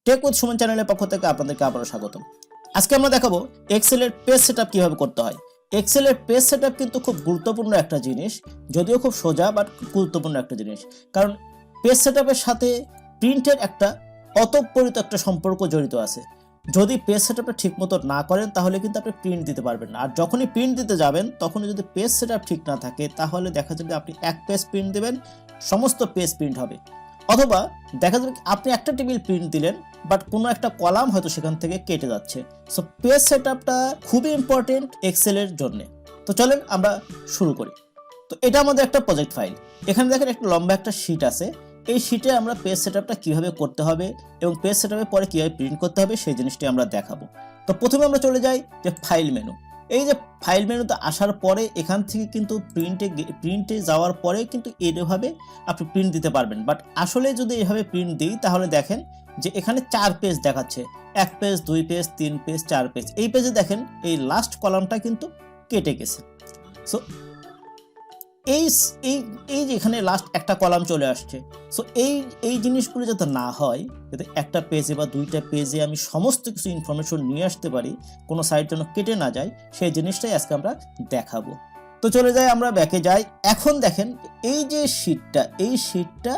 Take with Suman চ্যানেলের পক্ষ থেকে আপনাদেরকে আবারও স্বাগতম। আজকে আমরা দেখাবো এক্সেলের পেজ সেটআপ কিভাবে করতে হয়। এক্সেলের পেজ সেটআপ কিন্তু খুব গুরুত্বপূর্ণ একটা জিনিস, যদিও খুব সোজা বাট গুরুত্বপূর্ণ একটা জিনিস। কারণ পেজ সেটআপের সাথে প্রিন্টের একটা অতঃপরিত একটা সম্পর্ক জড়িত আছে। যদি পেজ সেটআপটা ঠিকমতো না করেন তাহলে কিন্তু আপনি প্রিন্ট দিতে পারবেন না। আর যখনই প্রিন্ট দিতে যাবেন তখনই যদি পেজ সেটআপ ঠিক না থাকে তাহলে দেখা যাবে আপনি এক পেজ প্রিন্ট দেবেন, সমস্ত পেজ প্রিন্ট হবে। অথবা দেখা যাবে আপনি একটা টেবিল প্রিন্ট দিলেন বাট কোনো একটা কলাম হয়তো সেখান থেকে কেটে যাচ্ছে। সো পেজ সেটআপটা খুবই ইম্পর্টেন্ট এক্সেলের জন্য। তো চলেন আমরা শুরু করি। তো এটা আমাদের একটা প্রজেক্ট ফাইল। এখানে দেখেন একটা লম্বা একটা শিট আছে। এই শিটে আমরা পেজ সেটআপটা কিভাবে করতে হবে এবং পেজ সেটআপের পরে কিভাবে প্রিন্ট করতে হবে সেই জিনিসটি আমরা দেখাবো। তো প্রথমে আমরা চলে যাই যে ফাইল মেনু। এই যে ফাইল মেনুতে আসার পরে এখান থেকে কিন্তু প্রিন্টে যাওয়ার পরে কিন্তু এইভাবে আপনি প্রিন্ট দিতে পারবেন। বাট আসলে যদি এভাবে প্রিন্ট দিই তাহলে দেখেন যে এখানে 4 পেজ দেখাচ্ছে, 1 পেজ 2 পেজ 3 পেজ 4 পেজ। এই পেজে দেখেন এই লাস্ট কলামটা কিন্তু কেটে গেছে। সো এই এই এই যে এখানে লাস্ট একটা কলাম চলে আসছে। সো এই জিনিসগুলো যাতে না হয়, যাতে একটা পেজে বা 2টা পেজে আমি সমস্ত কিছু ইনফরমেশন নিয়ে আসতে পারি, কোনো সাইড যেন কেটে না যায়, সেই জিনিসটাই আজকে আমরা দেখাবো। তো চলে যাই, আমরা ব্যাকে যাই। এখন দেখেন এই যে শিটটা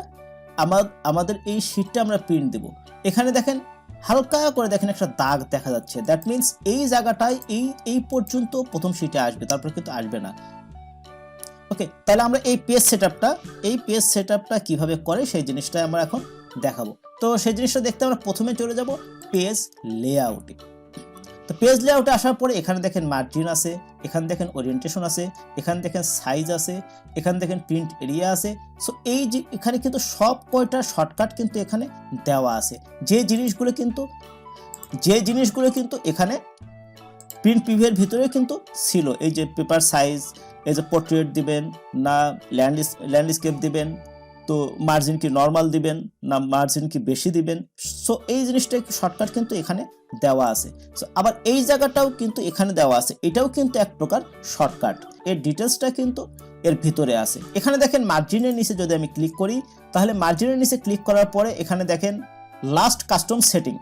আমাদের এই শিটটা আমরা প্রিন্ট দেব। এখানে দেখেন হালকা করে দেখেন একটা দাগ দেখা যাচ্ছে। দ্যাট মিনস এই জায়গাটায় এই পর্যন্ত প্রথম শিটে আসবে, তারপর কিন্তু আসবে না। ওকে, তাহলে আমরা এই পেজ সেটআপটা কিভাবে করে সেই জিনিসটা আমরা এখন দেখাবো। তো সেই জিনিসটা দেখতে আমরা প্রথমে চলে যাব পেজ লেআউটে। তো পেজ লেআউটে আসার পরে এখানে দেখেন মার্জিন আছে, এখানে দেখেন ওরিয়েন্টেশন আছে, এখানে দেখেন সাইজ আছে, এখানে দেখেন প্রিন্ট এরিয়া আছে। সো এই যে এখানে কিন্তু সব কয়টা শর্টকাট কিন্তু এখানে দেওয়া আছে, যে জিনিসগুলো কিন্তু এখানে প্রিন্ট প্রিভিউয়ের ভিতরে কিন্তু ছিল। এই যে পেপার সাইজ, এই যে পোর্ট্রেট দিবেন না ল্যান্ডস্কেপ দিবেন, তো মার্জিন কি নর্মাল দিবেন না মার্জিন কি বেশি দিবেন। সো এই জিনিসটা শর্টকাট কিন্তু এখানে দেওয়া আছে। সো আবার এই জায়গাটাও কিন্তু এখানে দেওয়া আছে, এটাও কিন্তু এক প্রকার শর্টকাট। এর ডিটেলসটা কিন্তু এর ভিতরে আছে। এখানে দেখেন মার্জিনের নিচে যদি আমি ক্লিক করি, তাহলে মার্জিনের নিচে ক্লিক করার পরে এখানে দেখেন লাস্ট কাস্টম সেটিং,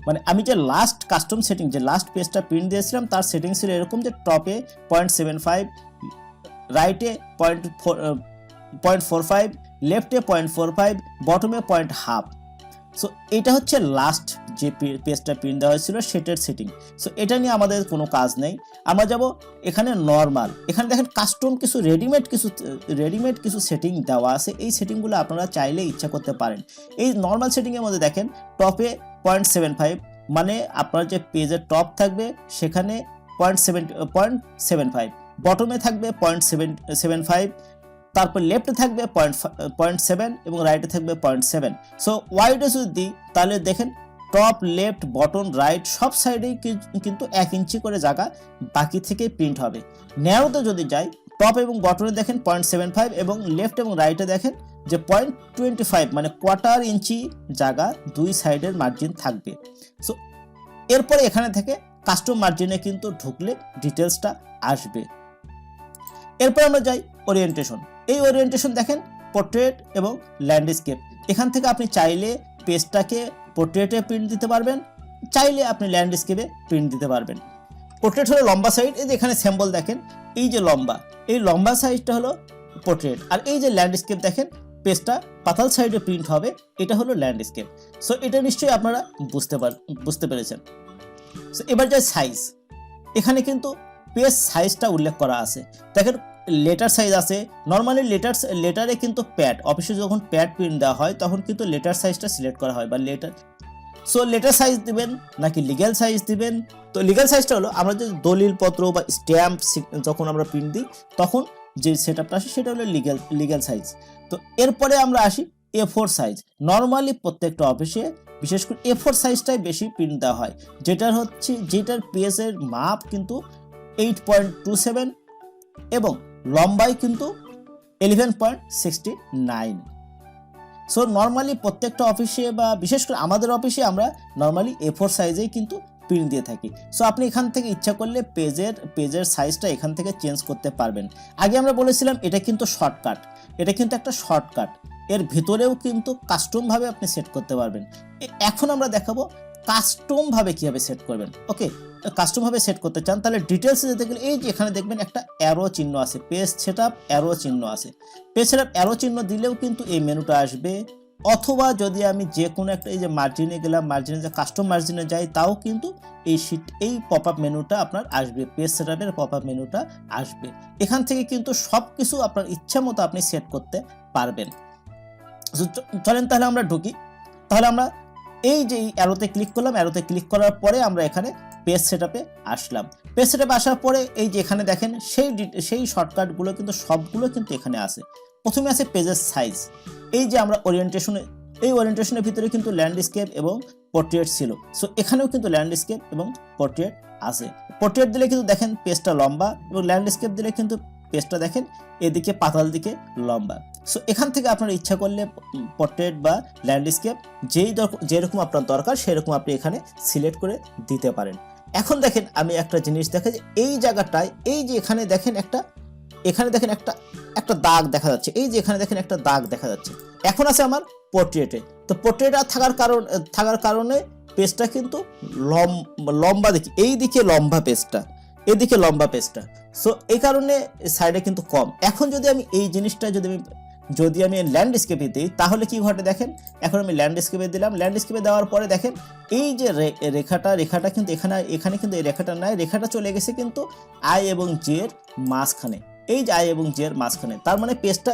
মানে আমি যে লাস্ট কাস্টম সেটিং, যে লাস্ট পেজটা প্রিন্ট দিয়েছিলাম তার সেটিং ছিল এরকম যে টপে 0.75, রাইটে 0.45, লেফটে 0.45, বটমে 0.5। সো এটা হচ্ছে লাস্ট যে পেজটা প্রিন্ট দেওয়া হয়েছিল সেটার সেটিং। সো এটা নিয়ে আমাদের কোনো কাজ নেই। আমরা যাব এখানে নর্মাল। এখানে দেখেন কাস্টম কিছু রেডিমেড কিছু সেটিং দেওয়া আছে। এই সেটিংগুলো আপনারা চাইলে ইচ্ছা করতে পারেন। এই নর্মাল সেটিংয়ের মধ্যে দেখেন টপে 0.75, মানে আপনার যে পেজের টপ থাকবে সেখানে 0.75, বটমে থাকবে 0.75, তারপর লেফটে থাকবে 0.7 এবং রাইটে থাকবে 0.7। সো ওয়াইডে যদি দিই তাহলে দেখেন টপ, লেফট, বটম, রাইট সব সাইডেই কিন্তু 1 ইঞ্চি করে জায়গা বাকি থেকে প্রিন্ট হবে। ন্যারোতে যদি যাই, টপ এবং বটমে দেখেন 0.75 এবং লেফট এবং রাইটে দেখেন যে 0.25, মানে কোয়ার্টার ইঞ্চি জায়গা দুই সাইডের মার্জিন থাকবে। সো এরপরে এখানে থেকে কাস্টম মার্জিনে কিন্তু ঢুকলে ডিটেলসটা আসবে। এরপর আমরা যাই ওরিয়েন্টেশন। এই ওরিয়েন্টেশন দেখেন পোর্ট্রেট এবং ল্যান্ডস্কেপ। এখান থেকে আপনি চাইলে পেজটাকে পোর্ট্রেটে প্রিন্ট দিতে পারবেন, চাইলে আপনি ল্যান্ডস্কেপে প্রিন্ট দিতে পারবেন। পোর্ট্রেট হলো লম্বা সাইড, এই যে এখানে স্যাম্পল দেখেন এই যে লম্বা, এই লম্বা সাইজটা হলো পোর্ট্রেট। আর এই যে ল্যান্ডস্কেপ দেখেন পেজটা পাতাল সাইডে প্রিন্ট হবে, এটা হলো ল্যান্ডস্কেপ। সো এটা নিশ্চয়ই আপনারা বুঝতে পেরেছেন। সো এবার যাই সাইজ। এখানে কিন্তু পেজ সাইজটা উল্লেখ করা আছে। দেখেন লেটার সাইজ আছে। নর্মালি লেটারে কিন্তু প্যাড, অফিসে যখন প্যাড প্রিন্ট দেওয়া হয় তখন কিন্তু লেটার সাইজটা সিলেক্ট করা হয় বা লেটার। সো লেটার সাইজ দিবেন নাকি লিগ্যাল সাইজ দিবেন। তো লিগ্যাল সাইজটা হলো আমরা যে দলিলপত্র বা স্ট্যাম্প যখন আমরা প্রিন্ট দিই তখন যে সেটআপটা আসে সেটা হলো লিগ্যাল সাইজ। তো এরপরে আমরা আসি A4 সাইজ। নর্মালি প্রত্যেকটা অফিসে বিশেষ করে A4 সাইজটাই বেশি প্রিন্ট দেওয়া হয়, যেটার পেজের মাপ কিন্তু 8.27 এবং লম্বাই কিন্তু 11.69। সো নর্মালি প্রত্যেকটা অফিসে বা বিশেষ করে আমাদের অফিসে আমরা নর্মালি A4 সাইজেই কিন্তু প্রিন্ট দিয়ে থাকি। সো আপনি এখান থেকে ইচ্ছা করলে পেজের সাইজটা এখান থেকে চেঞ্জ করতে পারবেন। আগে আমরা বলেছিলাম এটা কিন্তু শর্টকাট, এটা কিন্তু একটা শর্টকাট। এর ভিতরেও কিন্তু কাস্টমভাবে আপনি সেট করতে পারবেন। এখন আমরা দেখাবো কাস্টমভাবে কীভাবে সেট করবেন। ওকে, কাস্টমভাবে সেট করতে চান তাহলে ডিটেলসে যেতে গেলে এই যে এখানে দেখবেন একটা অ্যারো চিহ্ন আছে, পেজ সেটআপ অ্যারো চিহ্ন আছে। পেজ সেটআপ অ্যারো চিহ্ন দিলেও কিন্তু এই মেনুটা আসবে, অথবা যদি আমি যে কোনো একটা এই যে মার্জিনে গেলাম, মার্জিনে যে কাস্টম মার্জিনে যাই, তাও কিন্তু এই পপ আপ মেনুটা আপনার আসবে, পেজ সেটআপের পপ আপ মেনুটা আসবে। এখান থেকে কিন্তু সব কিছু আপনার ইচ্ছা মতো আপনি সেট করতে পারবেন। চলেন তাহলে আমরা ঢুকি। তাহলে আমরা এই যে অ্যারোতে ক্লিক করলাম, অ্যারোতে ক্লিক করার পরে আমরা এখানে পেজ সেটআপে আসলাম। পেজ সেটআপে আসার পরে এই যে এখানে দেখেন সেই শর্টকাটগুলো কিন্তু সবগুলো কিন্তু এখানে আছে। প্রথমে আছে পেজের সাইজ। এই যে আমরা ওরিয়েন্টেশনের ভিতরে কিন্তু ল্যান্ডস্কেপ এবং পোর্ট্রেট ছিল, সো এখানেও কিন্তু ল্যান্ডস্কেপ এবং পোর্ট্রেট আছে। পোর্ট্রেট দিলে কিন্তু দেখেন পেজটা লম্বা, এবং ল্যান্ডস্কেপ দিলে কিন্তু পেজটা দেখেন এদিকে পাতাল দিকে লম্বা। সো এখান থেকে আপনার ইচ্ছা করলে পোর্ট্রেট বা ল্যান্ডস্কেপ যেরকম আপনার দরকার সেরকম আপনি এখানে সিলেক্ট করে দিতে পারেন। এখন দেখেন আমি একটা জিনিস দেখা যায় এই জায়গাটায়, এই যে এখানে দেখেন একটা দাগ দেখা যাচ্ছে, এই যে এখানে দেখেন একটা দাগ দেখা যাচ্ছে। এখন আছে আমার পোর্ট্রেটে, তো পোর্ট্রেট থাকার কারণে পেজটা কিন্তু লম্বা দেখি, এই দিকে লম্বা পেজটা, এদিকে লম্বা পেজটা, সো এই কারণে সাইডে কিন্তু কম। এখন যদি আমি এই জিনিসটা যদি আমি ল্যান্ডস্কেপে দিই তাহলে কি ঘটে দেখেন। এখন আমি ল্যান্ডস্কেপে দিলাম, ল্যান্ডস্কেপে দেওয়ার পরে দেখেন এই যে রেখাটা কিন্তু এখানে কিন্তু এই রেখাটা নাই, রেখাটা চলে গেছে কিন্তু আই এবং জে এর মাঝখানে, এই যে আই এবং জে এর মাঝখানে। তার মানে পেজটা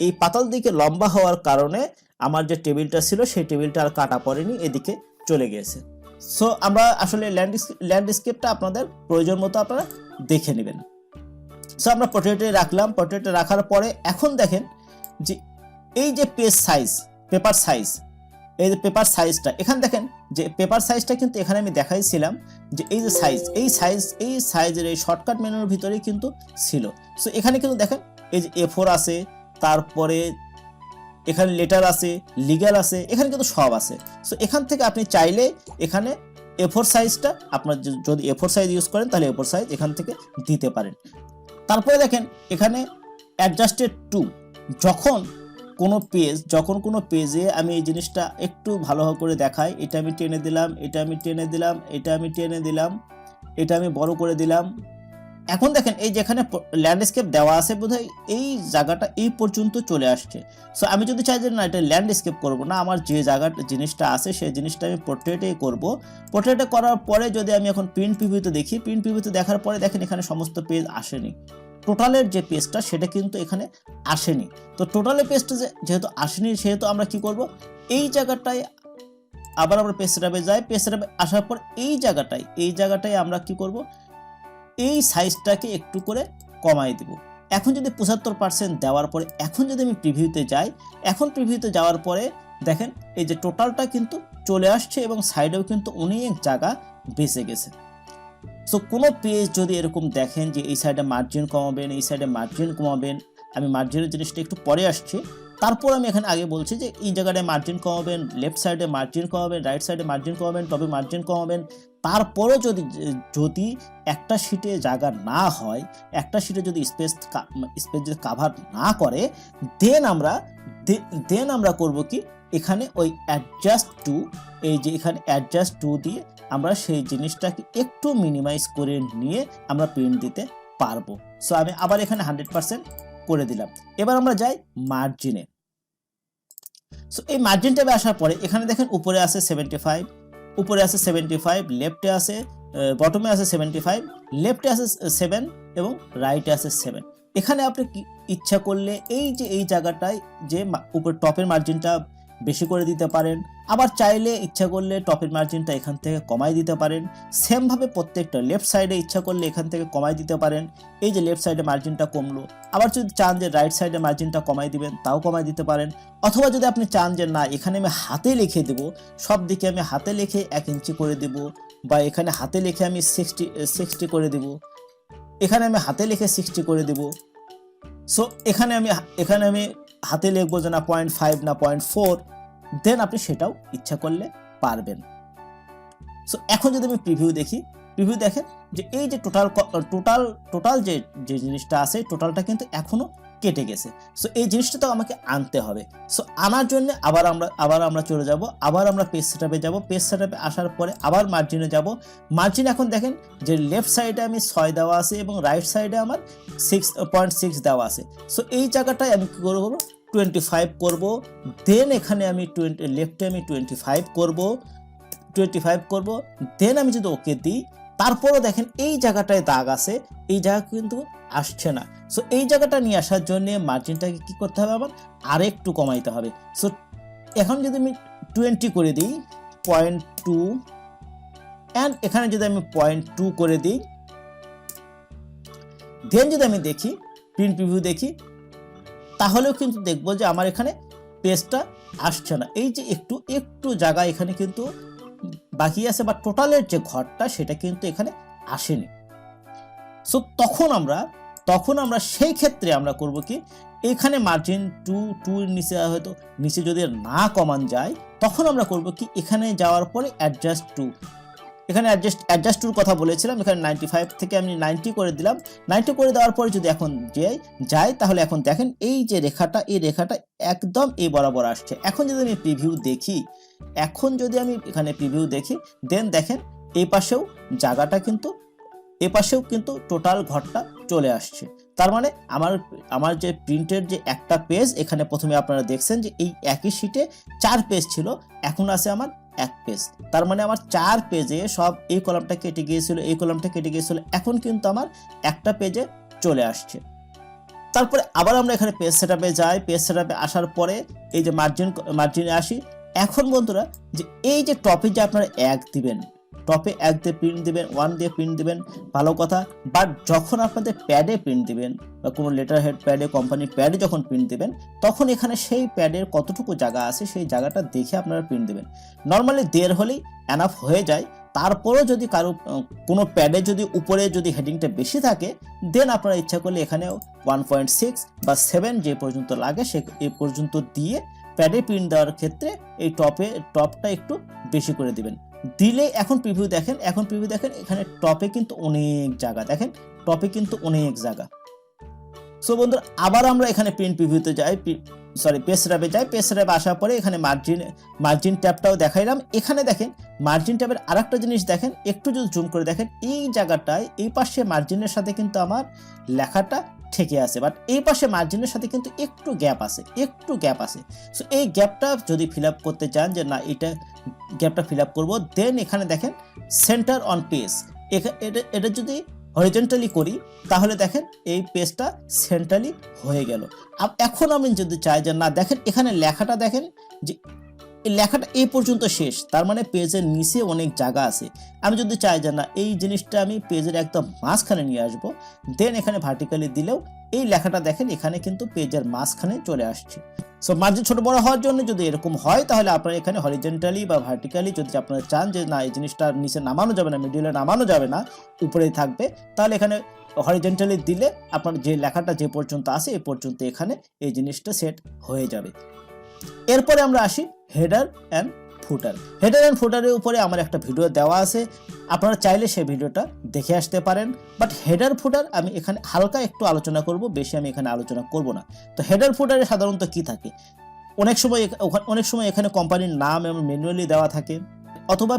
এই পাতাল দিকে লম্বা হওয়ার কারণে আমার যে টেবিলটা ছিল সেই টেবিলটা আর কাটা পড়েনি, এদিকে চলে গিয়েছে। সো আমরা আসলে ল্যান্ডস্কেপটা আপনাদের প্রয়োজন মতো আপনারা দেখে নেবেন। সো আমরা পোর্ট্রেটে রাখলাম, পোর্ট্রেটে রাখার পরে এখন দেখেন যে এই যে পেপার সাইজ, এই যে পেপার সাইজটা এখানে দেখেন যে পেপার সাইজটা কিন্তু এখানে আমি দেখাইছিলাম যে এই যে সাইজের এই শর্টকাট মেনুর ভিতরেই কিন্তু ছিল। সো এখানে কিন্তু দেখেন এই যে A4 আছে, তারপরে এখানে লেটার আছে, লিগ্যাল আছে, এখানে কিন্তু সব আছে। সো এখান থেকে আপনি চাইলে এখানে A4 সাইজটা আপনার যদি A4 সাইজ ইউজ করেন তাহলে A4 সাইজ এখান থেকে দিতে পারেন। তারপরে দেখেন এখানে অ্যাডজাস্টেড টু, যখন কোনো পেজে আমি এই জিনিসটা একটু ভালো করে দেখাই, এটা আমি টেনে দিলাম, এটা আমি টেনে দিলাম, এটা আমি টেনে দিলাম, এটা আমি বড় করে দিলাম। এখন দেখেন এই যেখানে ল্যান্ডস্কেপ দেওয়া আছে বোধহয় এই জায়গাটা এই পর্যন্ত চলে আসছে। সো আমি যদি চাই যে না এটা ল্যান্ডস্কেপ করব না, আমার যে জিনিসটা আছে সেই জিনিসটা আমি পোর্ট্রেটেই করব। পোর্ট্রেটে করার পরে যদি আমি এখন প্রিন্ট প্রিভিউতে দেখি, প্রিন্ট প্রিভিউতে দেখার পরে দেখেন এখানে সমস্ত পেজ আসেনি, টোটালের যে পেজটা সেটা কিন্তু এখানে আসেনি। তো টোটালের পেজটা যেহেতু আসেনি সেহেতু আমরা কি করব, এই জায়গাটায় আবার আমরা পেজ সেটআপে যাই, পেজ সেটআপে আসার পর এই জায়গাটায় আমরা কি করব, এই সাইজটাকে একটু করে কমাই দিব। এখন যদি 75% দেওয়ার পরে এখন যদি আমি প্রিভিউতে যাই, এখন প্রিভিউতে যাওয়ার পরে দেখেন এই যে টোটালটা কিন্তু চলে আসছে এবং সাইডেও কিন্তু অনেক জায়গা বেঁচে গেছে। সো কোনো পেজ যদি এরকম দেখেন যে এই সাইডে মার্জিন কমাবেন, এই সাইডে মার্জিন কমাবেন, আমি মার্জিনের জিনিসটা একটু পরে আসছি। তারপর আমি এখানে আগে বলছি যে এই জায়গাটায় মার্জিন কমাবেন, লেফট সাইডে মার্জিন কমাবেন, রাইট সাইডে মার্জিন কমাবেন, টপে মার্জিন কমাবেন। তারপরে যদি একটা শিটে জায়গা না হয়, একটা শিটে যদি স্পেস যদি কাভার না করে, দেন আমরা করব কি, এখানে ওই অ্যাডজাস্ট টু, এই যে এখানে অ্যাডজাস্ট টু দিয়ে আমরা সেই জিনিসটাকে একটু মিনিমাইজ করে নিয়ে আমরা প্রিন্ট দিতে পারবো। সো আমি আবার এখানে 100% করে দিলাম। এবার আমরা যাই মার্জিনে। সো এই মার্জিন ট্যাবে আসার পরে এখানে দেখেন উপরে আছে 75, লেফটে আছে, বটমে আছে 75, লেফটে আছে 7 এবং রাইটে আছে 7। এখানে আপনি ইচ্ছা করলে এই যে এই জায়গাটায় যে উপর টপের মার্জিনটা বেশি করে দিতে পারেন, আবার চাইলে ইচ্ছা করলে টপের মার্জিনটা এখান থেকে কমাই দিতে পারেন। সেমভাবে প্রত্যেকটা লেফট সাইডে ইচ্ছা করলে এখান থেকে কমাই দিতে পারেন, এই যে লেফট সাইডে মার্জিনটা কমলো। আবার যদি চান যে রাইট সাইডে মার্জিনটা কমাই দিবেন, তাও কমাই দিতে পারেন। অথবা যদি আপনি চান যে না এখানে আমি হাতে লিখে দেবো, সব দিকে আমি হাতে লিখে 1 ইঞ্চি করে দেব, বা এখানে হাতে লিখে আমি 60 করে দেব, এখানে আমি হাতে লিখে 60 করে দেব। সো এখানে আমি হাতে লিখবো যে না 0.5 না 0.4, দেন আপনি সেটাও ইচ্ছা করলে পারবেন। সো এখন যদি আমি প্রিভিউ দেখেন যে এই যে টোটাল যে জিনিসটা আছে, টোটালটা কিন্তু এখনো কেটে গেছে। সো এই জিনিসটা তো আমাকে আনতে হবে। সো আনার জন্য আবার আমরা চলে যাব, আবার আমরা পেজ সেটআপে যাব। পেজ সেটআপে আসার পরে আবার মার্জিনে যাব। মার্জিন এখন দেখেন যে লেফট সাইডে আমি 6 দেওয়া আছে এবং রাইট সাইডে আমার 6.6 দেওয়া আছে। সো এই জায়গাটায় আমি কি করব, 25 করব। দেন এখানে আমি লেফটে আমি 25 করব। দেন আমি যদি ওকে দিই, তারপরও দেখেন এই জায়গাটায় দাগ আছে, এই জায়গা কিন্তু আসছে না। সো এই জায়গাটা নিয়ে আসার জন্য মার্জিনটাকে কি করতে হবে, আবার আরেকটু কমাইতে হবে। সো এখন যদি আমি 20 করে দিই 0.2 অ্যান্ড এখানে যদি আমি 0.2 করে দিই, দেন যদি আমি দেখি প্রিন্ট প্রিভিউ দেখি, তাহলেও কিন্তু দেখবো যে আমার এখানে পেজটা আসছে না। এই যে একটু জায়গা এখানে কিন্তু বাকি আছে, বা টোটালের যে ঘরটা সেটা কিন্তু এখানে আসেনি। সো তখন আমরা সেই ক্ষেত্রে আমরা করব কি, এখানে মার্জিন 2 এর নিচে হয়তো নিচে যদি না কমান যায়, তখন আমরা করব কি, এখানে যাওয়ার পরে অ্যাডজাস্ট টু, এখানে অ্যাডজাস্ট টুর কথা বলেছিলাম, এখানে 95 থেকে আমি 90 করে দিলাম। 90 করে দেওয়ার পরে যদি এখন যাই, তাহলে এখন দেখেন এই যে রেখাটা, এই রেখাটা একদম এই বরাবর আসছে। এখন যদি আমি প্রিভিউ দেখি, দেন দেখেন এই পাশেও জায়গাটা কিন্তু, এ পাশেও কিন্তু টোটাল ঘরটা চলে আসছে। তার মানে আমার যে প্রিন্টের যে একটা পেজ, এখানে প্রথমে আপনারা দেখছেন যে এই একই শিটে 4 পেজ ছিল, এখন আছে আমার 1 পেজ। তার মানে আমার 4 পেজে সব এই কলামটা কেটে গিয়েছিল, এই কলামটা কেটে গিয়েছিল, এখন কিন্তু আমার একটা পেজে চলে আসছে। তারপরে আবার আমরা এখানে পেজ সেটআপে যাই। পেজ সেটআপে আসার পরে এই যে মার্জিনে আসি। এখন বন্ধুরা, যে এই যে টপে যে আপনারা 1 দিবেন, টপে 1 দিয়ে প্রিন্ট দিবেন, 1 দিয়ে প্রিন্ট দিবেন, ভালো কথা। বাট যখন আপনাদের প্যাডে প্রিন্ট দিবেন বা কোনো লেটার হেড প্যাডে, কোম্পানির প্যাডে যখন প্রিন্ট দিবেন, তখন এখানে সেই প্যাডের কতটুকু জায়গা আছে সেই জায়গাটা দেখে আপনারা প্রিন্ট দিবেন। নর্মালি 1.5 হলেই এনাফ হয়ে যায়। তারপরেও যদি কোনো প্যাডে যদি উপরে যদি হেডিংটা বেশি থাকে, দেন আপনারা ইচ্ছা করলে এখানেও 1.6 বা 7 যে পর্যন্ত লাগে সে এই পর্যন্ত দিয়ে প্যাডে প্রিন্ট দেওয়ার ক্ষেত্রে এই টপটা একটু বেশি করে দিবেন। দিলে এখন প্রিভিউ দেখেন, এখানে টপে কিন্তু অনেক জায়গা, দেখেন টপে কিন্তু অনেক জায়গা। সো বন্ধুরা, আবার আমরা এখানে প্রিন্ট প্রিভিউতে যাই, পেজ সেটআপে যাই। পেজ সেটআপে আসার পরে এখানে মার্জিন ট্যাবটাও দেখাইলাম। এখানে দেখেন মার্জিন ট্যাবের আরেকটা জিনিস দেখেন, একটু যদি জুম করে দেখেন, এই জায়গাটায় এই পাশে মার্জিনের সাথে কিন্তু আমার লেখাটা ঠেকে আছে, বাট এই পাশে মার্জিনের সাথে কিন্তু একটু গ্যাপ আছে। সো এই গ্যাপটা যদি ফিল আপ করতে চান, যে না এটা গ্যাপটা ফিল আপ করবো, দেন এখানে দেখেন সেন্টার অন পেজ, এটা যদি হরিজন্টালি করি, তাহলে দেখেন এই পেজটা সেন্টারলি হয়ে গেল। এখন আমি যদি চাই যে না, দেখেন এখানে লেখাটা দেখেন যে এই লেখাটা এই পর্যন্ত শেষ, তার মানে পেজের নিচে অনেক জায়গা আছে। আমি যদি চাই যে না, এই জিনিসটা আমি পেজের একদম মাঝখানে নিয়ে আসবো, দেন এখানে ভার্টিক্যালি দিলেও এই লেখাটা দেখেন এখানে কিন্তু পেজের মাঝখানে চলে আসছে। সো মার্জিন ছোট বড় হওয়ার জন্য যদি এরকম হয়, তাহলে আপনারা এখানে হরিজন্টালি বা ভার্টিক্যালি যদি আপনারা চান যে না এই জিনিসটা নিচে নামানো যাবে না, মিডিলে নামানো যাবে না, উপরেই থাকবে, তাহলে এখানে হরিজন্টালি দিলে আপনার যে লেখাটা যে পর্যন্ত আছে এই পর্যন্ত এখানে এই জিনিসটা সেট হয়ে যাবে। এরপরে আমরা আসি হেডার অ্যান্ড ফুটারের উপরে আমার একটা ভিডিও দেওয়া আছে, আপনারা চাইলে সেই ভিডিওটা দেখে আসতে পারেন। বাট হেডার ফুটার আমি এখানে হালকা একটু আলোচনা করব, বেশি আমি এখানে আলোচনা করব না। তো হেডার ফুটারে সাধারণত কি থাকে, অনেক সময় এখানে কোম্পানির নাম এবং ম্যানুয়ালি দেওয়া থাকে, অথবা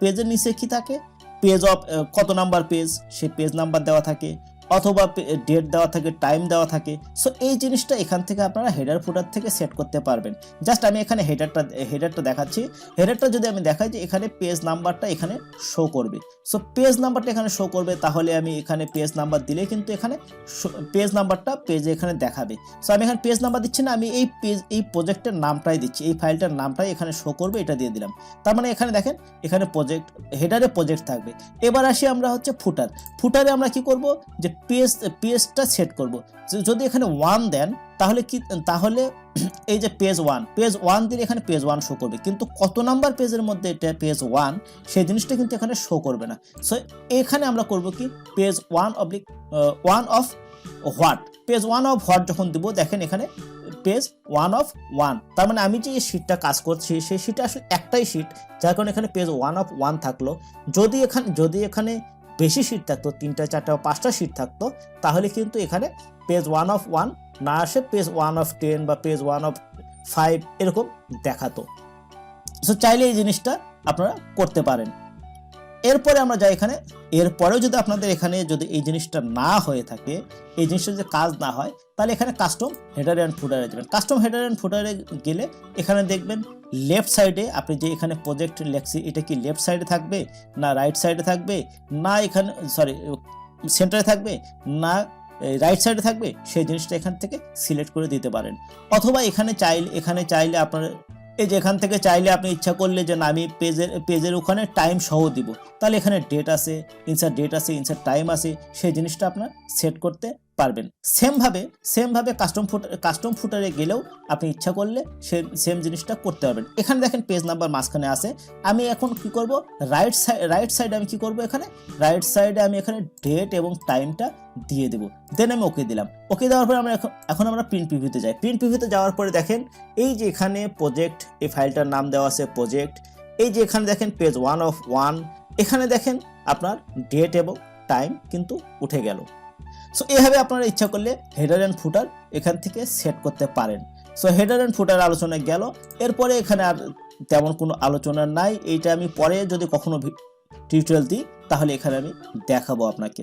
পেজের নিচে কি থাকে, পেজ অফ কত নাম্বার পেজ, সেই পেজ নাম্বার দেওয়া থাকে, অথবা ডেট দেওয়া থাকে, টাইম দেওয়া থাকে। সো এই জিনিসটা এখান থেকে আপনারা হেডার ফুটার থেকে সেট করতে পারবেন। জাস্ট আমি এখানে হেডারটা দেখাচ্ছি। হেডারটা যদি আমি দেখাই যে এখানে পেজ নাম্বারটা এখানে শো করবে, সো পেজ নাম্বারটা এখানে শো করবে, তাহলে আমি এখানে পেজ নাম্বার দিলে কিন্তু এখানে পেজ নাম্বারটা পেজে এখানে দেখাবে। সো আমি এখানে পেজ নাম্বার দিচ্ছি না, আমি এই প্রজেক্টের নামটাই দিচ্ছি, এই ফাইলটার নামটাই এখানে শো করবে, এটা দিয়ে দিলাম। তার মানে এখানে দেখেন এখানে হেডারে প্রজেক্ট থাকবে। এবার আসি আমরা হচ্ছে ফুটারে আমরা কি করব, যে পেজটা সেট করব। যদি এখানে 1 দেন, তাহলে এই যে পেজ 1 দিলে এখানে পেজ 1 শো করবে, কিন্তু কত নাম্বার পেজের মধ্যে এটা পেজ 1 সেই জিনিসটা কিন্তু এখানে শো করবে না। সো এখানে আমরা করব কি, page 1 of what, page 1 of what যখন দিব, দেখেন এখানে পেজ 1 অফ 1, তার মানে আমি যে শিটটা কাজ করছি সেই শিটটা আসলে একটাই শিট, যার কারণে এখানে পেজ 1 অফ 1 থাকলো। যদি এখানে বেশি শিট থাকতো, 3টা 4টা বা 5টা শিট থাকতো, তাহলে কিন্তু এখানে পেজ 1 না আসে পেজ 1/10 বা পেজ 1/5 এরকম দেখাতো। সো চাইলে এই জিনিসটা আপনারা করতে পারেন। এরপরে আমরা যাই এখানে, এরপরেও যদি আপনাদের এখানে যদি এই জিনিসটা না হয়ে থাকে, এই জিনিসটা যদি কাজ না হয়, তাহলে এখানে কাস্টম হেডার অ্যান্ড ফুটারে যাবেন। কাস্টম হেডার অ্যান্ড ফুটারে গেলে এখানে দেখবেন লেফট সাইডে আপনি যে এখানে প্রজেক্ট লেখছি, এটা কি লেফট সাইডে থাকবে না রাইট সাইডে থাকবে, না এখানে সেন্টারে থাকবে না রাইট সাইডে থাকবে, সেই জিনিসটা এখান থেকে সিলেক্ট করে দিতে পারেন। অথবা এখানে চাইলে আপনার এই যে এখান থেকে চাইলে আপনি ইচ্ছা করলে যে না আমি পেজের ওখানে টাইম সহ দিব, তাহলে এখানে ডেট আছে, ইনসার্ট ডেট আছে, ইনসার্ট টাইম আছে, সেই জিনিসটা আপনার সেট করতে পারবেন। সেমভাবে কাস্টম ফুটারে গেলেও আপনি ইচ্ছা করলে সেম জিনিসটা করতে পারবেন। এখানে দেখেন পেজ নাম্বার মাঝখানে আছে, আমি এখন কি করব, রাইট সাইডে আমি কি করব, এখানে রাইট সাইডে আমি এখানে ডেট এবং টাইমটা দিয়ে দেব। দেন আমি ওকে দিলাম। ওকে দেওয়ার পরে আমরা এখন আমরা প্রিন্ট প্রিভিউতে যাই। প্রিন্ট প্রিভিউতে যাওয়ার পরে দেখেন এই যে এখানে প্রজেক্ট, এই ফাইলটার নাম দেওয়া আছে প্রজেক্ট। এই যে এখানে দেখেন পেজ 1/1, এখানে দেখেন আপনার ডেট এবং টাইম কিন্তু উঠে গেল। সো এইভাবে আপনারা ইচ্ছা করলে হেডার অ্যান্ড ফুটার এখান থেকে সেট করতে পারেন। সো হেডার অ্যান্ড ফুটার আলোচনা গেল। এরপরে এখানে আর তেমন কোনো আলোচনা নাই, এইটা আমি পরে যদি কখনো টিউটোরিয়াল দিই তাহলে এখানে আমি দেখাবো আপনাকে।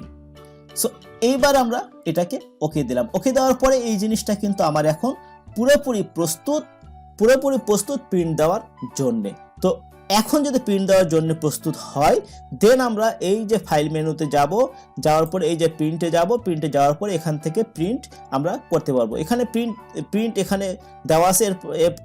সো এইবার আমরা এটাকে ওকে দিলাম। ওকে দেওয়ার পরে এই জিনিসটা কিন্তু আমার এখন পুরোপুরি প্রস্তুত প্রিন্ট দেওয়ার জন্যে। তো এখন যদি প্রিন্ট দেওয়ার জন্য প্রস্তুত হয়, দেন আমরা এই যে ফাইল মেনুতে যাওয়ার পরে এই যে প্রিন্টে যাওয়ার পরে এখান থেকে প্রিন্ট আমরা করতে পারবো। এখানে প্রিন্ট এখানে দেওয়া আছে,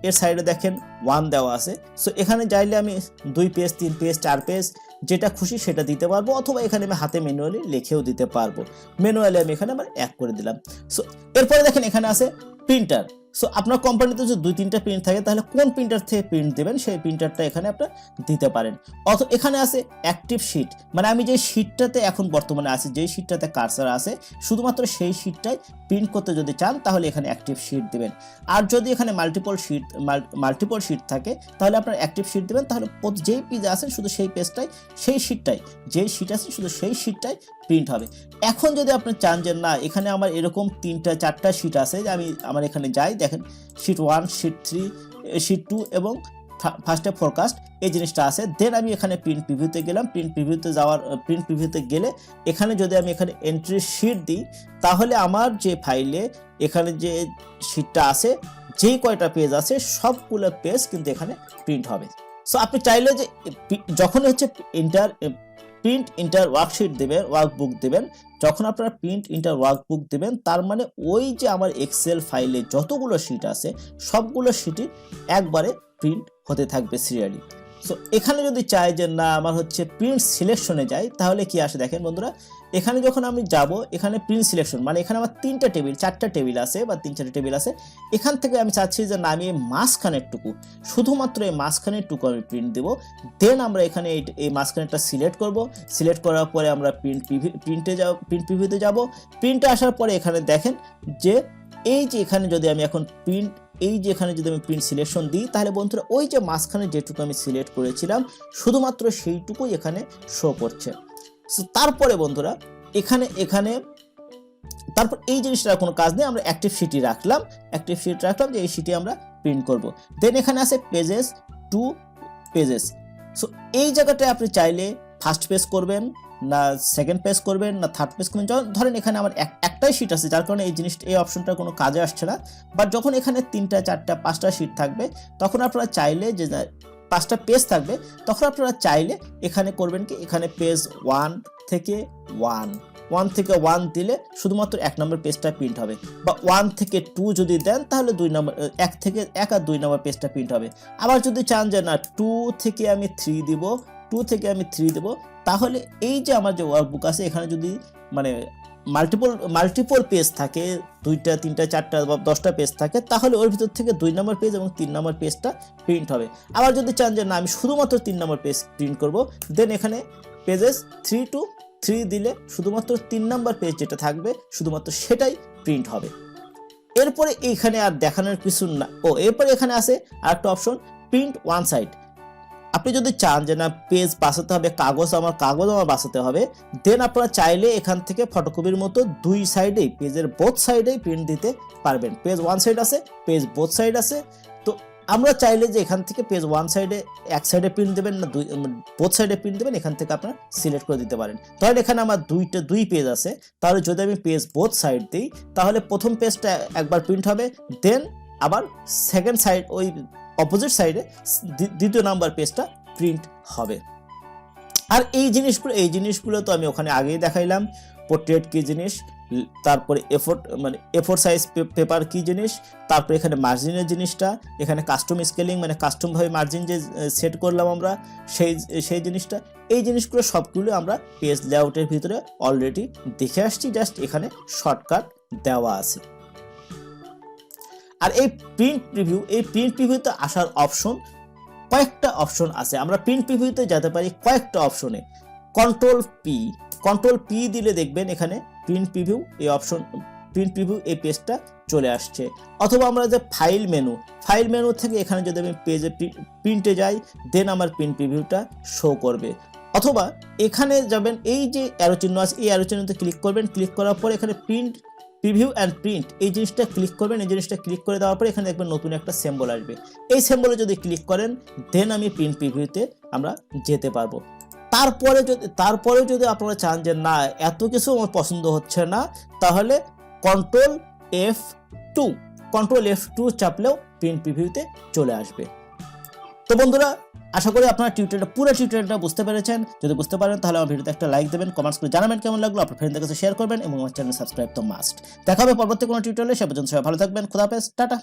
এর সাইডে দেখেন 1 দেওয়া আছে। সো এখানে চাইলে আমি 2 পেজ 3 পেজ 4 পেজ যেটা খুশি সেটা দিতে পারবো, অথবা এখানে আমি হাতে ম্যানুয়ালি লিখেও দিতে পারবো। ম্যানুয়ালি আমি এখানে আবার 1 করে দিলাম। সো এরপরে দেখেন এখানে আছে প্রিন্টার। সো আপনার কোম্পানিতে যদি 2-3টা প্রিন্ট থাকে, তাহলে কোন প্রিন্টার থেকে প্রিন্ট দেবেন সেই প্রিন্টারটা এখানে আপনারা দিতে পারেন। অথবা এখানে আছে অ্যাক্টিভ শিট, মানে আমি যে শিটটাতে এখন বর্তমানে আছি, যেই শিটটাতে কার্সার আছে, শুধুমাত্র সেই শিটটাই প্রিন্ট করতে যদি চান তাহলে এখানে অ্যাক্টিভ শিট দিবেন। আর যদি এখানে মাল্টিপল শিট থাকে তাহলে আপনার অ্যাক্টিভ শিট দিবেন। তাহলে যেই পেজে আছে শুধু সেই পেজটাই, সেই শিটটাই, যেই শিট আছে শুধু সেই শিটটাই প্রিন্ট হবে। এখন যদি আপনি চান যে না এখানে আমার এরকম 3টা 4টা শিট আছে, যে আমার এখানে যাই, দেখেন শিট 1, শিট 3, শিট 2 এবং ফার্স্টে ফোরকাস্ট, এই জিনিসটা আছে। দেন আমি এখানে প্রিন্ট প্রিভিউতে গেলাম। প্রিন্ট প্রিভিউতে গেলে এখানে যদি আমি এখানে এন্ট্রি শিট দিই, তাহলে আমার যে ফাইলে এখানে যে শিটটা আছে, যেই কয়টা পেজ আছে সবগুলো পেজ কিন্তু এখানে প্রিন্ট হবে। সো আপনি চাইলে যে যখন হচ্ছে প্রিন্ট ইন্টার ওয়ার্কশিট দেবেন, ওয়ার্কবুক দেবেন, যখন আপনারা প্রিন্ট ইন্টার ওয়ার্কবুক দেবেন, তার মানে ওই যে আমার এক্সেল ফাইলে যতগুলো শিট আছে সবগুলো শিটই একবারে প্রিন্ট হতে থাকবে সিরিয়ালি। সো এখানে যদি চাই যে না আমার হচ্ছে প্রিন্ট সিলেকশনে যাই, তাহলে কি আসে দেখেন বন্ধুরা, এখানে যখন আমি যাব, এখানে প্রিন্ট সিলেকশন, মানে এখানে আমার 3টা টেবিল 4টা টেবিল আছে বা 3-4টা টেবিল আছে। এখান থেকে আমি চাচ্ছি যে না আমি এই মাঝখানের টুকু, শুধুমাত্র এই মাঝখানের টুকু আমি প্রিন্ট দেবো। দেন আমরা এখানে এই মাঝখানেরটা সিলেক্ট করব। সিলেক্ট করার পরে আমরা প্রিন্ট প্রিভিউতে যাব। প্রিন্টে আসার পরে এখানে দেখেন যে এই যে এখানে যদি আমি এখন এখানে যদি আমি প্রিন্ট সিলেকশন দিই, তাহলে বন্ধুরা ওই যে মাঝখানে যেটুকু আমি সিলেক্ট করেছিলাম শুধুমাত্র সেইটুকুই এখানে শো করছে। সো তারপরে বন্ধুরা তারপর এই জিনিসটার কোনো কাজ নেই, আমরা অ্যাক্টিভ শিট রাখলাম যে এই শিটে আমরা প্রিন্ট করব। দেন এখানে আছে পেজেস টু পেজেস। সো এই জায়গাটায় আপনি চাইলে ফার্স্ট পেজ করবেন না সেকেন্ড পেজ করবেন না থার্ড পেজ করবেন। ধরেন এখানে আমার একটাই শিট আছে, যার কারণে এই অপশনটা কোনো কাজে আসছে না। বাট যখন এখানে 3টা 4টা 5টা শিট থাকবে, তখন আপনারা চাইলে যে 5টা পেজ থাকবে, তখন আপনারা চাইলে এখানে করবেন কি, এখানে পেজ 1 থেকে 1 দিলে শুধুমাত্র 1 নম্বর পেজটা প্রিন্ট হবে, বা 1 থেকে 2 যদি দেন তাহলে 1 আর 2 নম্বর পেজটা প্রিন্ট হবে। আবার যদি চান যে না 2 থেকে আমি 3 দিব, তাহলে এই যে আমার যে ওয়ার্কবুক আছে এখানে যদি মানে মাল্টিপল পেজ থাকে, 2টা 3টা 4টা বা 10টা পেজ থাকে, তাহলে ওর ভিতর থেকে 2 নম্বর পেজ এবং 3 নম্বর পেজটা প্রিন্ট হবে। আবার যদি চান যে না আমি শুধুমাত্র 3 নম্বর পেজ প্রিন্ট করব, দেন এখানে পেজেস 3 to 3 দিলে শুধুমাত্র 3 নম্বর পেজ যেটা থাকবে শুধুমাত্র সেটাই প্রিন্ট হবে। এরপরে এইখানে আর দেখানোর কিছু না। এরপরে এখানে আছে আরেকটা অপশন, প্রিন্ট ওয়ান সাইড। আপনি যদি চান যে না পেজ বাঁচাতে হবে, কাগজ আমার বাঁচাতে হবে, দেন আপনারা চাইলে এখান থেকে ফটোকপির মতো দুই সাইডেই, পেজের বোথ সাইডেই প্রিন্ট দিতে পারবেন। পেজ ওয়ান সাইড আছে, পেজ বোথ সাইড আছে। তো আমরা চাইলে যে এখান থেকে পেজ ওয়ান সাইডে এক সাইডে প্রিন্ট দেবেন না বোথ সাইডে প্রিন্ট দেবেন, এখান থেকে আপনারা সিলেক্ট করে দিতে পারেন। তাহলে এখানে আমার দুই পেজ আছে, তাহলে যদি আমি পেজ বোথ সাইড দিই তাহলে প্রথম পেজটা একবার প্রিন্ট হবে, দেন আবার সেকেন্ড সাইড ওই অপোজিট সাইডে দ্বিতীয় নাম্বার পেজটা প্রিন্ট হবে। আর এই জিনিসগুলো তো আমি ওখানে আগেই দেখাইলাম, পোর্ট্রেট কি জিনিস, তারপরে এফোর সাইজ পেপার কি জিনিস, তারপরে এখানে মার্জিনের জিনিসটা, এখানে কাস্টম স্কেলিং মানে কাস্টমভাবে মার্জিন যে সেট করলাম আমরা সেই জিনিসটা, এই জিনিসগুলো সবগুলো আমরা পেজ লেআউটের ভিতরে অলরেডি দেখে আসছি, জাস্ট এখানে শর্টকাট দেওয়া আছে। আর এই প্রিন্ট প্রিভিউতে আসার কয়েকটা অপশন আছে। আমরা প্রিন্ট প্রিভিউতে যেতে পারি কয়েকটা অপশনে। কন্ট্রোল পি দিলে দেখবেন এখানে প্রিন্ট প্রিভিউ এই পেজটা চলে আসছে। অথবা আমরা যে ফাইল মেনু থেকে এখানে যদি আমি পেজে প্রিন্টে যাই, দেন আমার প্রিন্ট প্রিভিউটা শো করবে। অথবা এখানে যাবেন, এই যে অ্যারো চিহ্ন আছে, এই অ্যারো চিহ্নতে ক্লিক করবেন, ক্লিক করার পর এখানে প্রিভিউ অ্যান্ড প্রিন্ট এই জিনিসটা ক্লিক করবেন। এই জিনিসটা ক্লিক করে দেওয়ার পরে এখানে দেখবেন নতুন একটা সিম্বল আসবে, এই সিম্বলে যদি ক্লিক করেন দেন আমি প্রিন্ট প্রিভিউতে আমরা যেতে পারবো। তারপরে যদি আপনারা চান যে না এত কিছু আমার পছন্দ হচ্ছে না, তাহলে কন্ট্রোল F2 চাপলেও প্রিন্ট প্রিভিউতে চলে আসবে। তো বন্ধুরা, আশা করি আপনারা পুরো টিউটোরিয়ালটা বুঝতে পেরেছেন। যদি বুঝতে পারেন তাহলে আমার ভিডিওতে একটা লাইক দেবেন, কমেন্টস করে জানাবেন কেমন লাগলো, আপনার ফ্রেন্ডদের কাছে শেয়ার করবেন এবং আমার চ্যানেল সাবস্ক্রাইব তো মাস্ট। দেখা হবে পরবর্তী কোনো টিউটোরিয়ালে, সে পর্যন্ত সবাই ভালো থাকবেন। খোদা হাফেজ, টাটা।